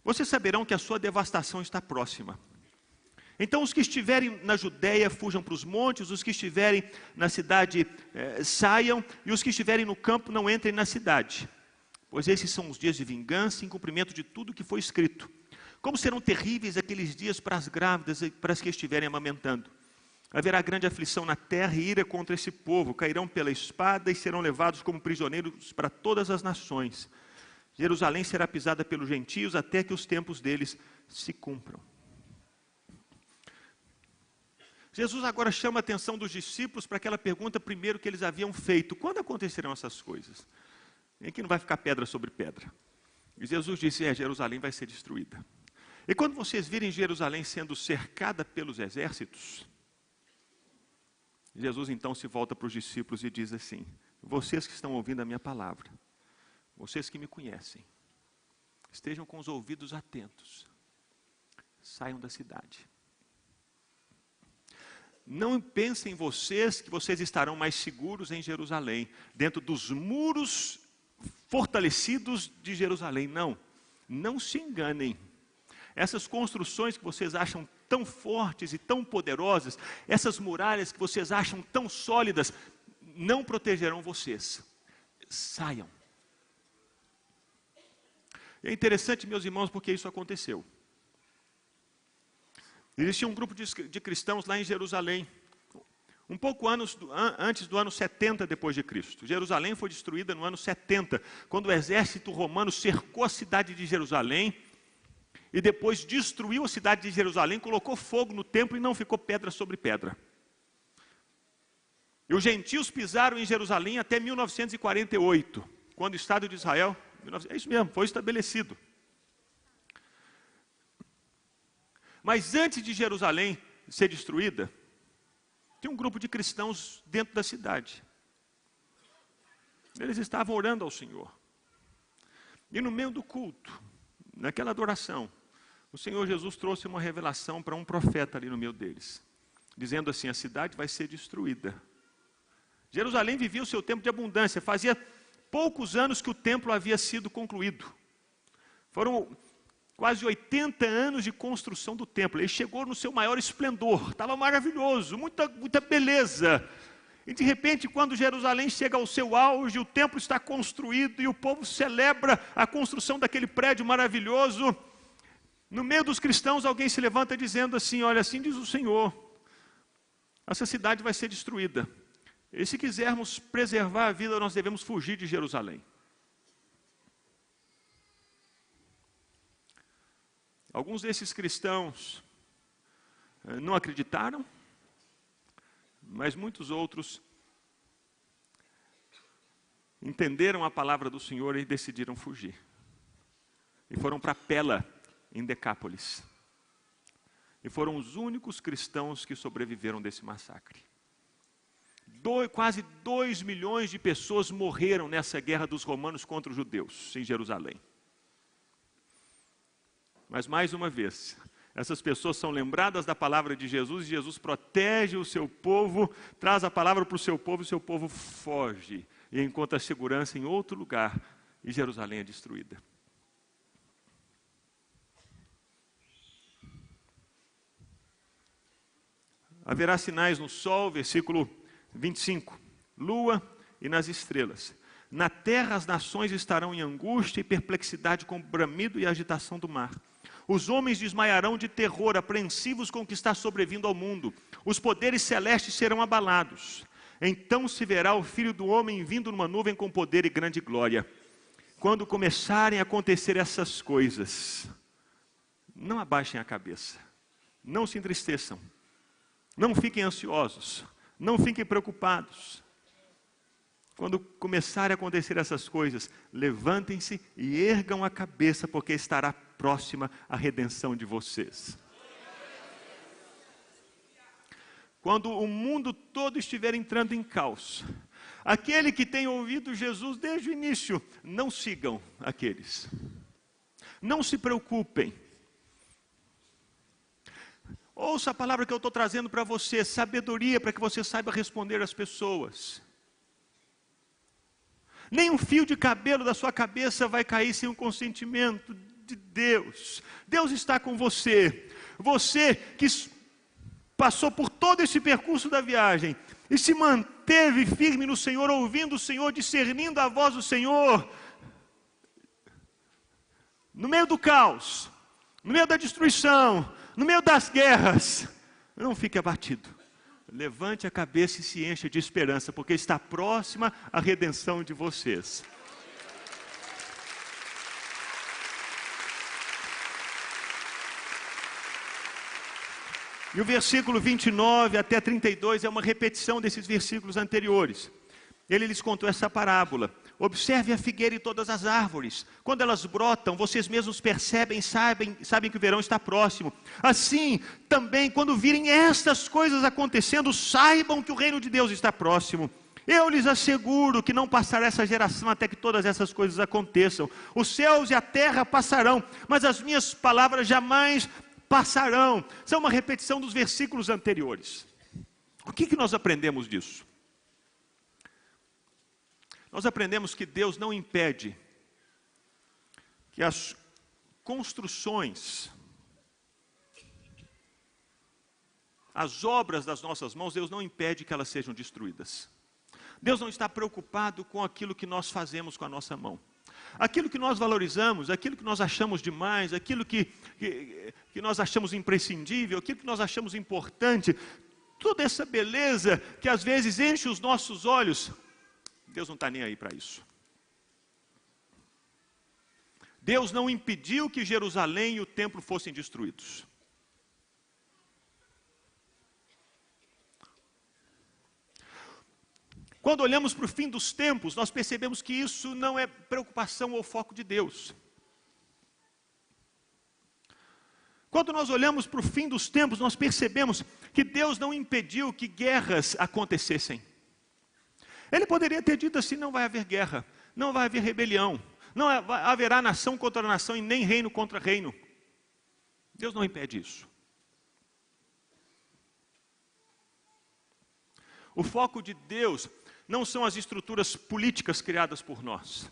vocês saberão que a sua devastação está próxima. Então os que estiverem na Judéia fujam para os montes, os que estiverem na cidade saiam, e os que estiverem no campo não entrem na cidade. Pois esses são os dias de vingança em cumprimento de tudo que foi escrito. Como serão terríveis aqueles dias para as grávidas e para as que estiverem amamentando. Haverá grande aflição na terra e ira contra esse povo, cairão pela espada e serão levados como prisioneiros para todas as nações. Jerusalém será pisada pelos gentios até que os tempos deles se cumpram. Jesus agora chama a atenção dos discípulos para aquela pergunta primeiro que eles haviam feito. Quando acontecerão essas coisas? Em que não vai ficar pedra sobre pedra. E Jesus disse, Jerusalém vai ser destruída. E quando vocês virem Jerusalém sendo cercada pelos exércitos, Jesus então se volta para os discípulos e diz assim, vocês que estão ouvindo a minha palavra, vocês que me conhecem, estejam com os ouvidos atentos, saiam da cidade. Não pensem vocês que vocês estarão mais seguros em Jerusalém, dentro dos muros fortalecidos de Jerusalém. Não, não se enganem. Essas construções que vocês acham tão fortes e tão poderosas, essas muralhas que vocês acham tão sólidas, não protegerão vocês. Saiam. É interessante, meus irmãos, porque isso aconteceu. Existia um grupo de cristãos lá em Jerusalém, um pouco antes do ano 70 depois de Cristo. Jerusalém foi destruída no ano 70, quando o exército romano cercou a cidade de Jerusalém e depois destruiu a cidade de Jerusalém, colocou fogo no templo e não ficou pedra sobre pedra. E os gentios pisaram em Jerusalém até 1948, quando o Estado de Israel, é isso mesmo, foi estabelecido. Mas antes de Jerusalém ser destruída, tinha um grupo de cristãos dentro da cidade. Eles estavam orando ao Senhor. E no meio do culto, naquela adoração, o Senhor Jesus trouxe uma revelação para um profeta ali no meio deles, dizendo assim, a cidade vai ser destruída. Jerusalém vivia o seu tempo de abundância, fazia poucos anos que o templo havia sido concluído. Foram quase 80 anos de construção do templo. Ele chegou no seu maior esplendor, estava maravilhoso, muita beleza. E de repente, quando Jerusalém chega ao seu auge, o templo está construído e o povo celebra a construção daquele prédio maravilhoso. No meio dos cristãos, alguém se levanta dizendo assim, olha, assim diz o Senhor, essa cidade vai ser destruída. E se quisermos preservar a vida, nós devemos fugir de Jerusalém. Alguns desses cristãos não acreditaram, mas muitos outros entenderam a palavra do Senhor e decidiram fugir. E foram para Pela, em Decápolis. E foram os únicos cristãos que sobreviveram desse massacre. Quase 2 milhões de pessoas morreram nessa guerra dos romanos contra os judeus em Jerusalém. Mas mais uma vez, essas pessoas são lembradas da palavra de Jesus, e Jesus protege o seu povo, traz a palavra para o seu povo, e o seu povo foge e encontra segurança em outro lugar, e Jerusalém é destruída. Haverá sinais no sol, versículo 25, lua e nas estrelas. Na terra as nações estarão em angústia e perplexidade com o bramido e a agitação do mar. Os homens desmaiarão de terror, apreensivos com o que está sobrevindo ao mundo. Os poderes celestes serão abalados. Então se verá o Filho do Homem vindo numa nuvem com poder e grande glória. Quando começarem a acontecer essas coisas, não abaixem a cabeça, não se entristeçam, não fiquem ansiosos, não fiquem preocupados. Quando começarem a acontecer essas coisas, levantem-se e ergam a cabeça, porque estará próxima a redenção de vocês. Quando o mundo todo estiver entrando em caos, aquele que tem ouvido Jesus desde o início, não sigam aqueles. Não se preocupem. Ouça a palavra que eu estou trazendo para você, sabedoria para que você saiba responder às pessoas. Nem um fio de cabelo da sua cabeça vai cair sem o consentimento de Deus. Deus está com você. Você que passou por todo esse percurso da viagem e se manteve firme no Senhor, ouvindo o Senhor, discernindo a voz do Senhor, no meio do caos, no meio da destruição, no meio das guerras, não fique abatido. Levante a cabeça e se encha de esperança, porque está próxima a redenção de vocês. E o versículo 29 até 32 é uma repetição desses versículos anteriores. Ele lhes contou essa parábola. Observe a figueira e todas as árvores. Quando elas brotam, vocês mesmos percebem, sabem que o verão está próximo. Assim, também, quando virem estas coisas acontecendo, saibam que o reino de Deus está próximo. Eu lhes asseguro que não passará essa geração até que todas essas coisas aconteçam. Os céus e a terra passarão, mas as minhas palavras jamais passarão. São uma repetição dos versículos anteriores. O que nós aprendemos disso? Nós aprendemos que Deus não impede que as construções, as obras das nossas mãos, Deus não impede que elas sejam destruídas. Deus não está preocupado com aquilo que nós fazemos com a nossa mão. Aquilo que nós valorizamos, aquilo que nós achamos demais, aquilo que nós achamos imprescindível, aquilo que nós achamos importante, toda essa beleza que às vezes enche os nossos olhos, Deus não está nem aí para isso. Deus não impediu que Jerusalém e o templo fossem destruídos. Quando olhamos para o fim dos tempos, nós percebemos que isso não é preocupação ou foco de Deus. Quando nós olhamos para o fim dos tempos, nós percebemos que Deus não impediu que guerras acontecessem. Ele poderia ter dito assim: não vai haver guerra, não vai haver rebelião, não haverá nação contra nação e nem reino contra reino. Deus não impede isso. O foco de Deus não são as estruturas políticas criadas por nós.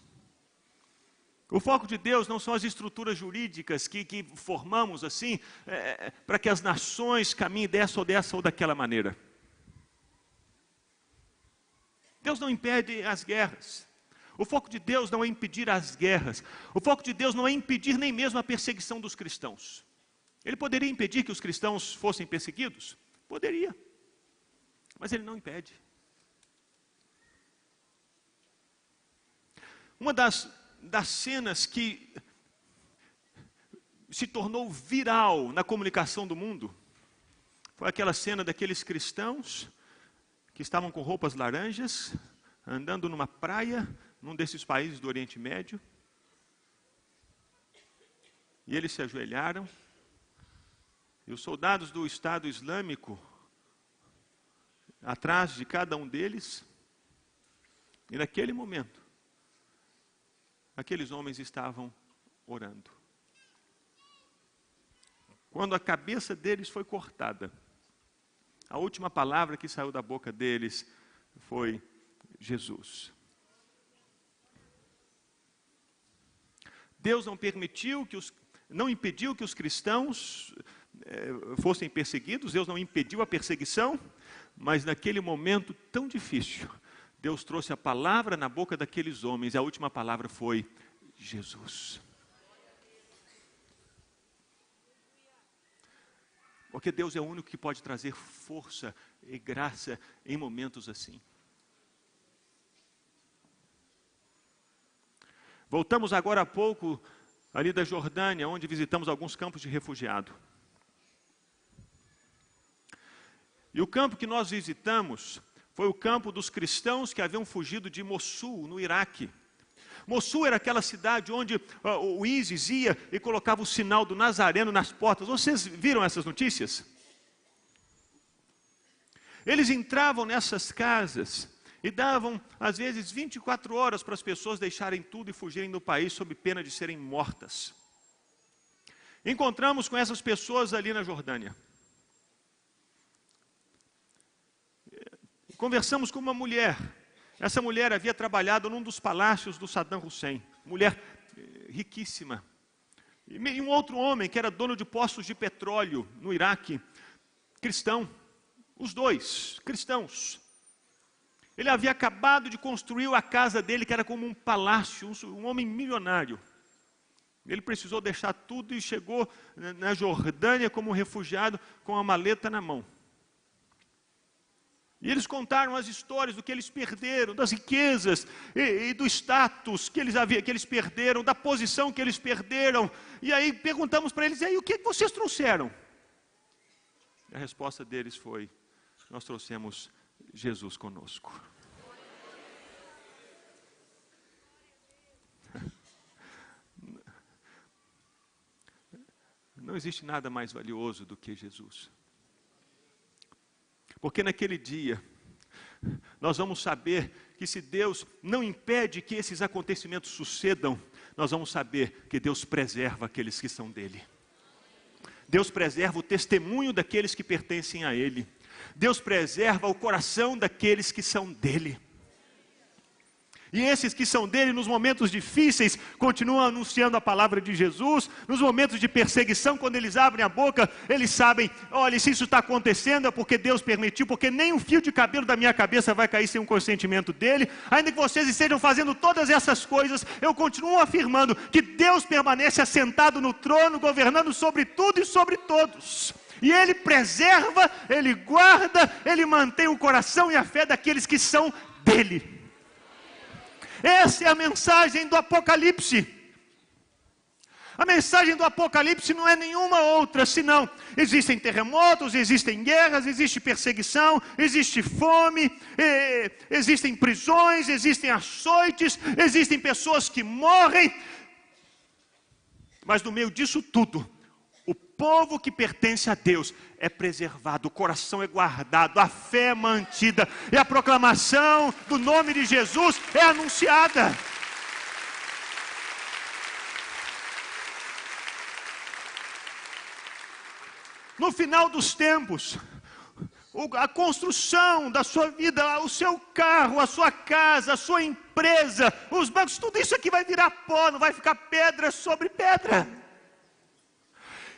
O foco de Deus não são as estruturas jurídicas que formamos assim, para que as nações caminhem dessa ou daquela maneira. Deus não impede as guerras. O foco de Deus não é impedir as guerras. O foco de Deus não é impedir nem mesmo a perseguição dos cristãos. Ele poderia impedir que os cristãos fossem perseguidos? Poderia. Mas Ele não impede. Uma das cenas que se tornou viral na comunicação do mundo foi aquela cena daqueles cristãos que estavam com roupas laranjas, andando numa praia, num desses países do Oriente Médio. E eles se ajoelharam, e os soldados do Estado Islâmico atrás de cada um deles. E naquele momento, aqueles homens estavam orando. Quando a cabeça deles foi cortada, a última palavra que saiu da boca deles foi Jesus. Deus não impediu que os cristãos fossem perseguidos, Deus não impediu a perseguição, mas naquele momento tão difícil, Deus trouxe a palavra na boca daqueles homens, e a última palavra foi Jesus. Porque Deus é o único que pode trazer força e graça em momentos assim. Voltamos agora há pouco ali da Jordânia, onde visitamos alguns campos de refugiado. E o campo que nós visitamos foi o campo dos cristãos que haviam fugido de Mossul, no Iraque. Mossul era aquela cidade onde o ISIS ia e colocava o sinal do Nazareno nas portas. Vocês viram essas notícias? Eles entravam nessas casas e davam, às vezes, 24 horas para as pessoas deixarem tudo e fugirem do país sob pena de serem mortas. Encontramos com essas pessoas ali na Jordânia. Conversamos com uma mulher. Essa mulher havia trabalhado num dos palácios do Saddam Hussein. Mulher riquíssima. E um outro homem que era dono de postos de petróleo no Iraque, cristão. Os dois, cristãos. Ele havia acabado de construir a casa dele, que era como um palácio, um homem milionário. Ele precisou deixar tudo e chegou na Jordânia como refugiado com a maleta na mão. E eles contaram as histórias do que eles perderam, das riquezas e do status que eles perderam, da posição que eles perderam. E aí perguntamos para eles, e aí o que vocês trouxeram? E a resposta deles foi, nós trouxemos Jesus conosco. Não existe nada mais valioso do que Jesus. Porque naquele dia, nós vamos saber que se Deus não impede que esses acontecimentos sucedam, nós vamos saber que Deus preserva aqueles que são dele. Deus preserva o testemunho daqueles que pertencem a Ele. Deus preserva o coração daqueles que são dele. E esses que são dele, nos momentos difíceis, continuam anunciando a palavra de Jesus. Nos momentos de perseguição, quando eles abrem a boca, eles sabem, olha, se isso está acontecendo é porque Deus permitiu, porque nem um fio de cabelo da minha cabeça vai cair sem um consentimento dele. Ainda que vocês estejam fazendo todas essas coisas, eu continuo afirmando que Deus permanece assentado no trono, governando sobre tudo e sobre todos. E Ele preserva, Ele guarda, Ele mantém o coração e a fé daqueles que são dele. Essa é a mensagem do Apocalipse. A mensagem do Apocalipse não é nenhuma outra, senão existem terremotos, existem guerras, existe perseguição, existe fome, existem prisões, existem açoites, existem pessoas que morrem. Mas no meio disso tudo, o povo que pertence a Deus é preservado, o coração é guardado, a fé é mantida, e a proclamação do nome de Jesus é anunciada. No final dos tempos, a construção da sua vida, o seu carro, a sua casa, a sua empresa, os bancos, tudo isso aqui vai virar pó, não vai ficar pedra sobre pedra.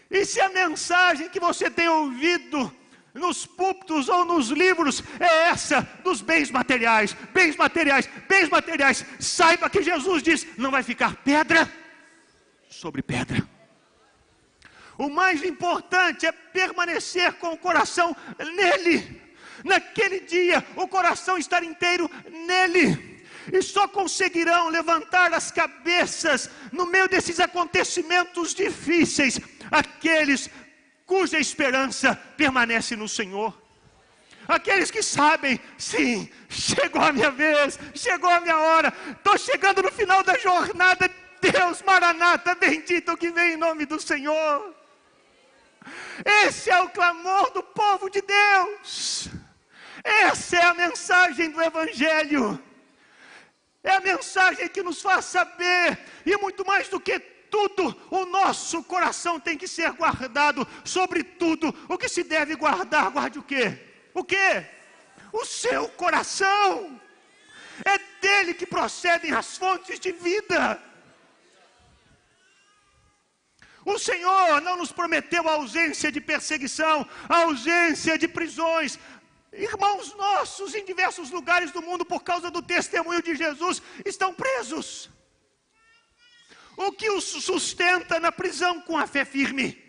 E se a mensagem que você tem ouvido nos púlpitos ou nos livros é essa dos bens materiais, bens materiais, bens materiais, saiba que Jesus diz, não vai ficar pedra sobre pedra. O mais importante é permanecer com o coração nele. Naquele dia, o coração estar inteiro nele. E só conseguirão levantar as cabeças no meio desses acontecimentos difíceis aqueles cuja esperança permanece no Senhor. Aqueles que sabem, sim, chegou a minha vez, chegou a minha hora, estou chegando no final da jornada. Deus, Maranata, bendito que vem em nome do Senhor. Esse é o clamor do povo de Deus. Essa é a mensagem do Evangelho. É a mensagem que nos faz saber, e muito mais do que tudo, o nosso coração tem que ser guardado. Sobretudo, o que se deve guardar? Guarde o quê? O quê? O seu coração. É dele que procedem as fontes de vida. O Senhor não nos prometeu a ausência de perseguição, a ausência de prisões. Irmãos nossos em diversos lugares do mundo, por causa do testemunho de Jesus, estão presos. O que os sustenta na prisão com a fé firme?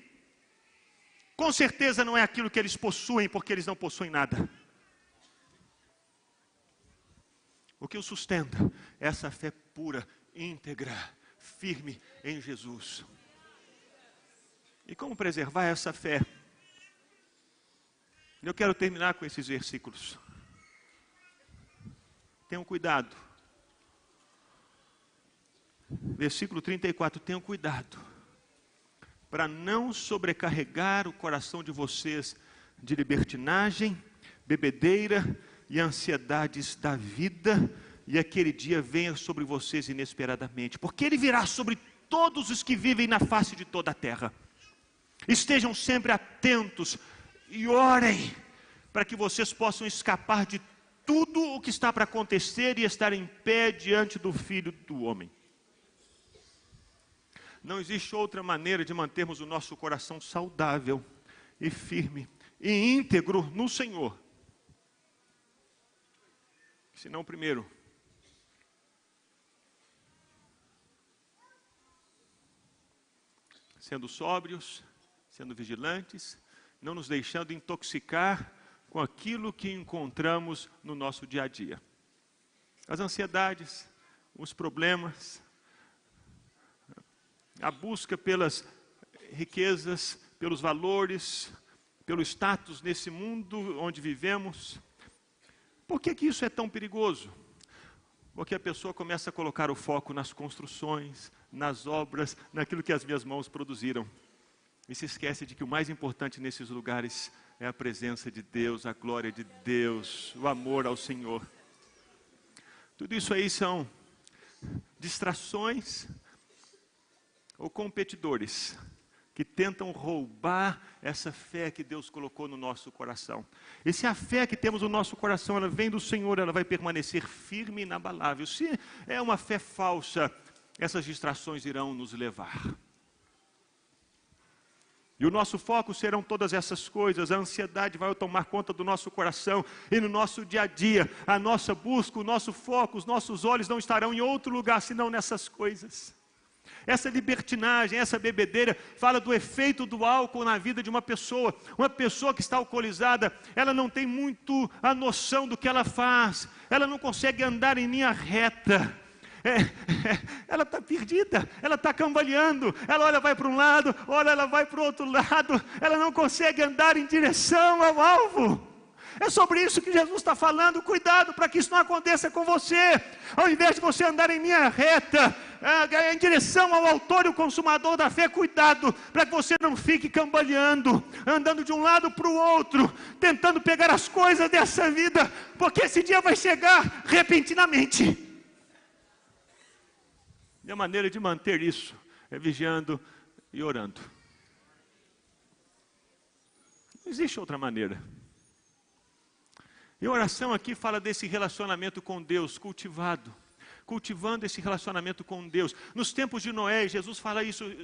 Com certeza não é aquilo que eles possuem, porque eles não possuem nada. O que os sustenta é essa fé pura, íntegra, firme em Jesus. E como preservar essa fé? Eu quero terminar com esses versículos. Tenham cuidado. Versículo 34. Tenham cuidado para não sobrecarregar o coração de vocês de libertinagem, bebedeira e ansiedades da vida, e aquele dia venha sobre vocês inesperadamente, porque ele virá sobre todos os que vivem na face de toda a terra. Estejam sempre atentos e orem para que vocês possam escapar de tudo o que está para acontecer e estar em pé diante do Filho do Homem. Não existe outra maneira de mantermos o nosso coração saudável e firme e íntegro no Senhor, senão, primeiro, sendo sóbrios, sendo vigilantes, não nos deixando intoxicar com aquilo que encontramos no nosso dia a dia. As ansiedades, os problemas, a busca pelas riquezas, pelos valores, pelo status nesse mundo onde vivemos. Por que isso é tão perigoso? Porque a pessoa começa a colocar o foco nas construções, nas obras, naquilo que as minhas mãos produziram. E se esquece de que o mais importante nesses lugares é a presença de Deus, a glória de Deus, o amor ao Senhor. Tudo isso aí são distrações ou competidores que tentam roubar essa fé que Deus colocou no nosso coração. E se a fé que temos no nosso coração, ela vem do Senhor, ela vai permanecer firme e inabalável. Se é uma fé falsa, essas distrações irão nos levar. E o nosso foco serão todas essas coisas. A ansiedade vai tomar conta do nosso coração. E no nosso dia a dia, a nossa busca, o nosso foco, os nossos olhos não estarão em outro lugar senão nessas coisas. Essa libertinagem, essa bebedeira, fala do efeito do álcool na vida de uma pessoa. Uma pessoa que está alcoolizada, ela não tem muito a noção do que ela faz. Ela não consegue andar em linha reta. Ela está perdida, ela está cambaleando, ela olha, vai para um lado, olha, ela vai para o outro lado, ela não consegue andar em direção ao alvo. É sobre isso que Jesus está falando. Cuidado para que isso não aconteça com você. Ao invés de você andar em linha reta, em direção ao autor e o consumador da fé, cuidado para que você não fique cambaleando, andando de um lado para o outro, tentando pegar as coisas dessa vida, porque esse dia vai chegar repentinamente. E a maneira de manter isso é vigiando e orando. Não existe outra maneira. E a oração aqui fala desse relacionamento com Deus, cultivando esse relacionamento com Deus. Nos tempos de Noé, Jesus fala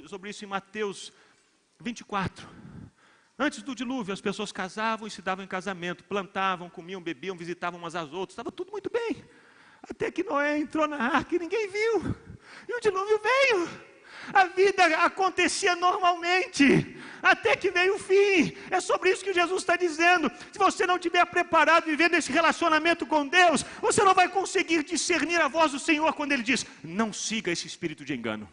sobre isso em Mateus 24. Antes do dilúvio, as pessoas casavam e se davam em casamento, plantavam, comiam, bebiam, visitavam umas às outras, estava tudo muito bem. Até que Noé entrou na arca e ninguém viu. E o dilúvio veio. A vida acontecia normalmente, até que veio o fim. É sobre isso que Jesus está dizendo. Se você não estiver preparado, vivendo esse relacionamento com Deus, você não vai conseguir discernir a voz do Senhor quando Ele diz, não siga esse espírito de engano.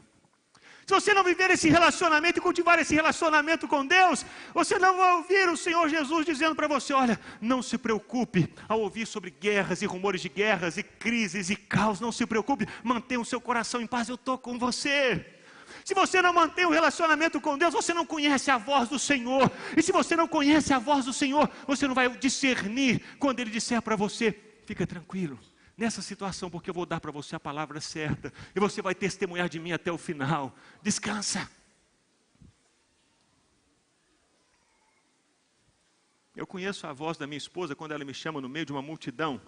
Se você não viver esse relacionamento e cultivar esse relacionamento com Deus, você não vai ouvir o Senhor Jesus dizendo para você, olha, não se preocupe ao ouvir sobre guerras e rumores de guerras e crises e caos, não se preocupe, mantenha o seu coração em paz, eu estou com você. Se você não mantém um relacionamento com Deus, você não conhece a voz do Senhor. E se você não conhece a voz do Senhor, você não vai discernir quando Ele disser para você: fica tranquilo, nessa situação, porque eu vou dar para você a palavra certa. E você vai testemunhar de mim até o final. Descansa. Eu conheço a voz da minha esposa quando ela me chama no meio de uma multidão,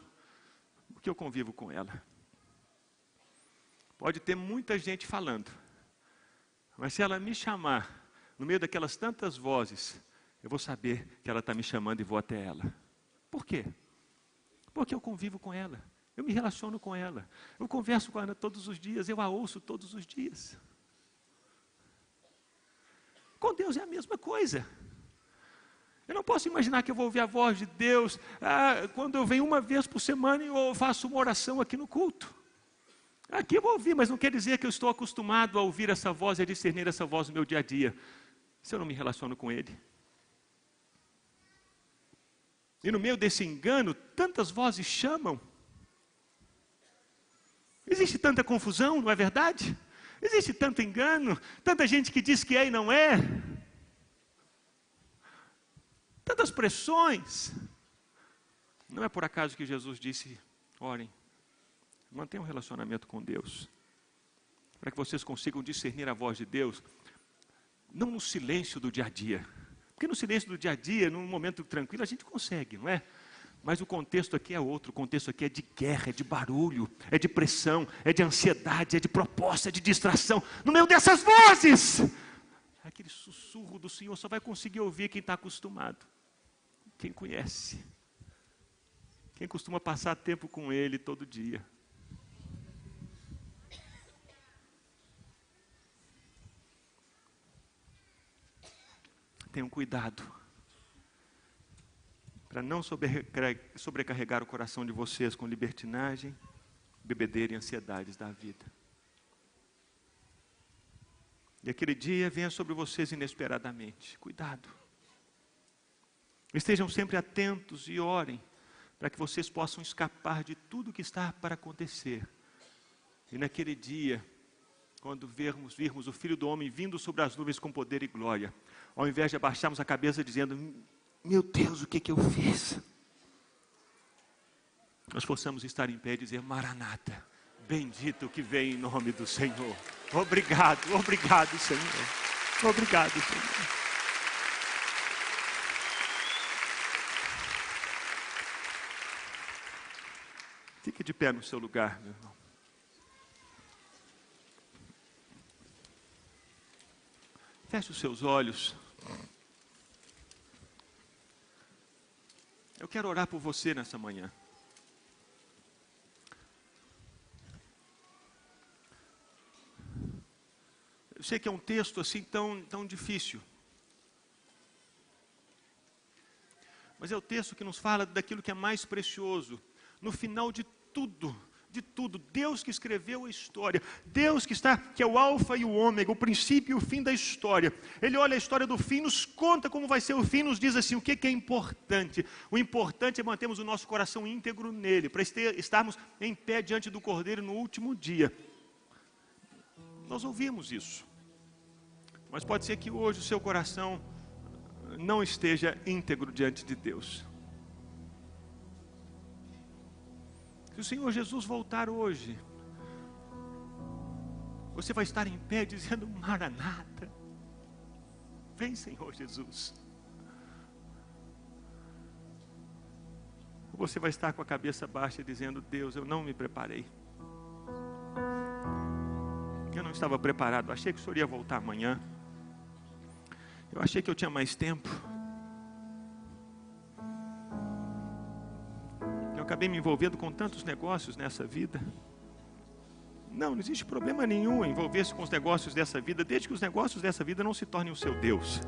porque eu convivo com ela. Pode ter muita gente falando, mas se ela me chamar no meio daquelas tantas vozes, eu vou saber que ela está me chamando e vou até ela. Por quê? Porque eu convivo com ela, eu me relaciono com ela, eu converso com ela todos os dias, eu a ouço todos os dias. Com Deus é a mesma coisa. Eu não posso imaginar que eu vou ouvir a voz de Deus quando eu venho uma vez por semana e eu faço uma oração aqui no culto. Aqui eu vou ouvir, mas não quer dizer que eu estou acostumado a ouvir essa voz e a discernir essa voz no meu dia a dia, se eu não me relaciono com Ele. E no meio desse engano, tantas vozes chamam. Existe tanta confusão, não é verdade? Existe tanto engano, tanta gente que diz que é e não é. Tantas pressões. Não é por acaso que Jesus disse: orem, mantenham um relacionamento com Deus, para que vocês consigam discernir a voz de Deus, não no silêncio do dia a dia, porque no silêncio do dia a dia, num momento tranquilo, a gente consegue, não é? Mas o contexto aqui é outro, o contexto aqui é de guerra, é de barulho, é de pressão, é de ansiedade, é de proposta, é de distração. No meio dessas vozes, aquele sussurro do Senhor só vai conseguir ouvir quem está acostumado, quem conhece, quem costuma passar tempo com Ele todo dia. Tenham cuidado para não sobrecarregar o coração de vocês com libertinagem, bebedeira e ansiedades da vida. E aquele dia venha sobre vocês inesperadamente. Cuidado. Estejam sempre atentos e orem para que vocês possam escapar de tudo que está para acontecer. E naquele dia, quando virmos o Filho do Homem vindo sobre as nuvens com poder e glória, ao invés de abaixarmos a cabeça dizendo: meu Deus, o que eu fiz? Nós possamos estar em pé e dizer: Maranata, bendito que vem em nome do Senhor. Obrigado, obrigado, Senhor. Obrigado, Senhor. Fique de pé no seu lugar, meu irmão. Feche os seus olhos. Eu quero orar por você nessa manhã. Eu sei que é um texto assim tão difícil. Mas é o texto que nos fala daquilo que é mais precioso. No final de tudo, Deus que escreveu a história, Deus que é o alfa e o ômega, o princípio e o fim da história. Ele olha a história do fim, nos conta como vai ser o fim, nos diz assim, o que é importante. O importante é mantermos o nosso coração íntegro nele, para estarmos em pé diante do Cordeiro no último dia. Nós ouvimos isso. Mas pode ser que hoje o seu coração não esteja íntegro diante de Deus. Se o Senhor Jesus voltar hoje, você vai estar em pé dizendo: Maranata, vem, Senhor Jesus. Você vai estar com a cabeça baixa dizendo: Deus, eu não me preparei. Eu não estava preparado, achei que o Senhor ia voltar amanhã. Eu achei que eu tinha mais tempo. Eu acabei me envolvendo com tantos negócios nessa vida. Não existe problema nenhum em envolver-se com os negócios dessa vida, desde que os negócios dessa vida não se tornem o seu Deus,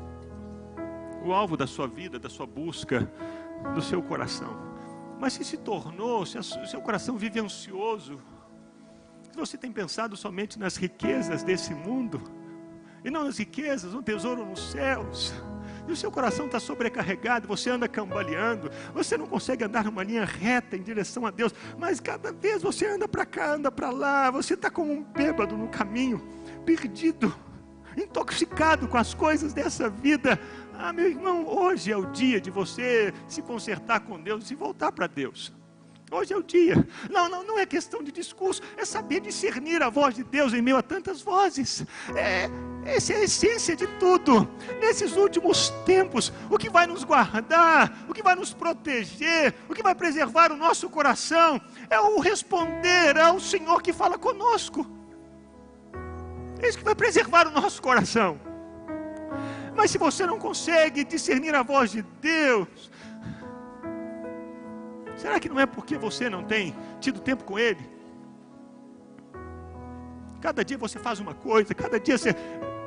o alvo da sua vida, da sua busca, do seu coração. Mas se tornou, se o seu coração vive ansioso, se você tem pensado somente nas riquezas desse mundo, e não nas riquezas, no tesouro nos céus, e o seu coração está sobrecarregado, você anda cambaleando, você não consegue andar numa linha reta em direção a Deus, mas cada vez você anda para cá, anda para lá, você está como um bêbado no caminho, perdido. intoxicado com as coisas dessa vida. Ah, meu irmão, hoje é o dia de você se consertar com Deus e voltar para Deus. Hoje é o dia. Não é questão de discurso, é saber discernir a voz de Deus em meio a tantas vozes. Essa é a essência de tudo. Nesses últimos tempos, o que vai nos guardar, o que vai nos proteger, o que vai preservar o nosso coração, é o responder ao Senhor que fala conosco. É isso que vai preservar o nosso coração. Mas se você não consegue discernir a voz de Deus, será que não é porque você não tem tido tempo com Ele? Cada dia você faz uma coisa, cada dia você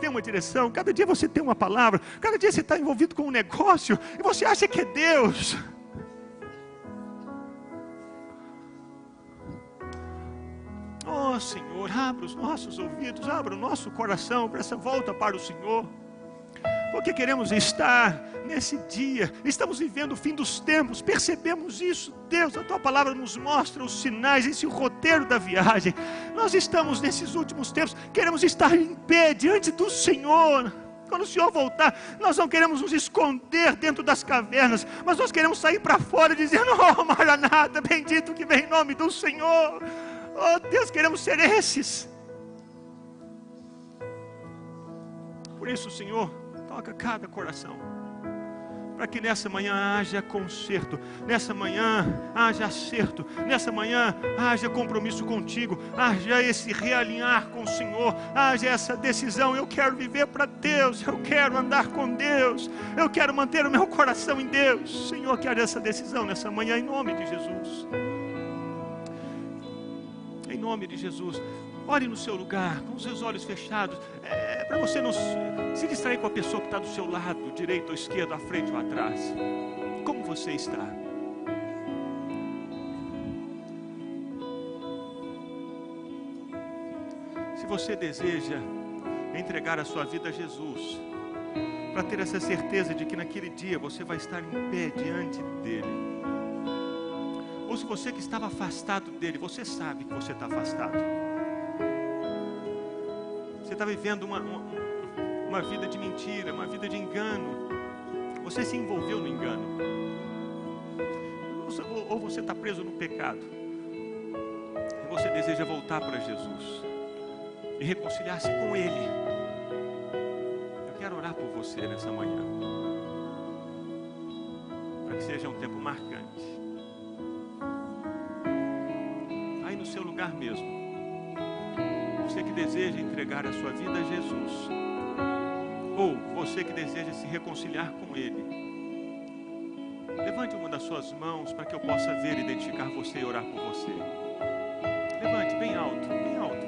tem uma direção, cada dia você tem uma palavra, cada dia você está envolvido com um negócio, e você acha que é Deus. Oh Senhor, abra os nossos ouvidos, abra o nosso coração para essa volta para o Senhor. Porque queremos estar nesse dia, estamos vivendo o fim dos tempos, percebemos isso. Deus, a Tua palavra nos mostra os sinais, esse roteiro da viagem. Nós estamos nesses últimos tempos, queremos estar em pé diante do Senhor. Quando o Senhor voltar, nós não queremos nos esconder dentro das cavernas, mas nós queremos sair para fora dizendo: oh Maranata, bendito que vem em nome do Senhor. Oh Deus, queremos ser esses. Por isso, Senhor, toca cada coração, para que nessa manhã haja conserto, nessa manhã haja acerto, nessa manhã haja compromisso contigo, haja esse realinhar com o Senhor, haja essa decisão: eu quero viver para Deus, eu quero andar com Deus, eu quero manter o meu coração em Deus. Senhor, que haja essa decisão nessa manhã, em nome de Jesus. Em nome de Jesus. Ore no seu lugar, com os seus olhos fechados, para você não se distrair com a pessoa que está do seu lado, direito ou esquerdo, à frente ou atrás. Como você está? Se você deseja entregar a sua vida a Jesus, para ter essa certeza de que naquele dia você vai estar em pé diante dEle, ou se você que estava afastado dEle, você sabe que você está afastado, você está vivendo uma vida de mentira, uma vida de engano, você se envolveu no engano, ou você está preso no pecado, e você deseja voltar para Jesus e reconciliar-se com Ele. Eu quero orar por você nessa manhã, para que seja um tempo marcante. Aí no seu lugar mesmo, você que deseja entregar a sua vida a Jesus, ou você que deseja se reconciliar com Ele, levante uma das suas mãos para que eu possa ver, identificar você e orar por você. Levante bem alto, bem alto.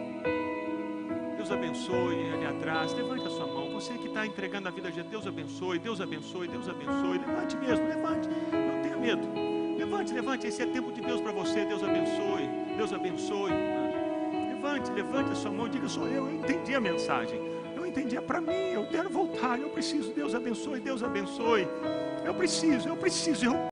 Deus abençoe ali atrás. Levante a sua mão. Você que está entregando a vida a Jesus, Deus abençoe, Deus abençoe, Deus abençoe. Levante mesmo, levante. Não tenha medo. Levante, levante. Esse é tempo de Deus para você. Deus abençoe, Deus abençoe. Levante a sua mão e diga: sou eu entendi a mensagem, eu entendi, é para mim, eu quero voltar, eu preciso, Deus abençoe, eu preciso,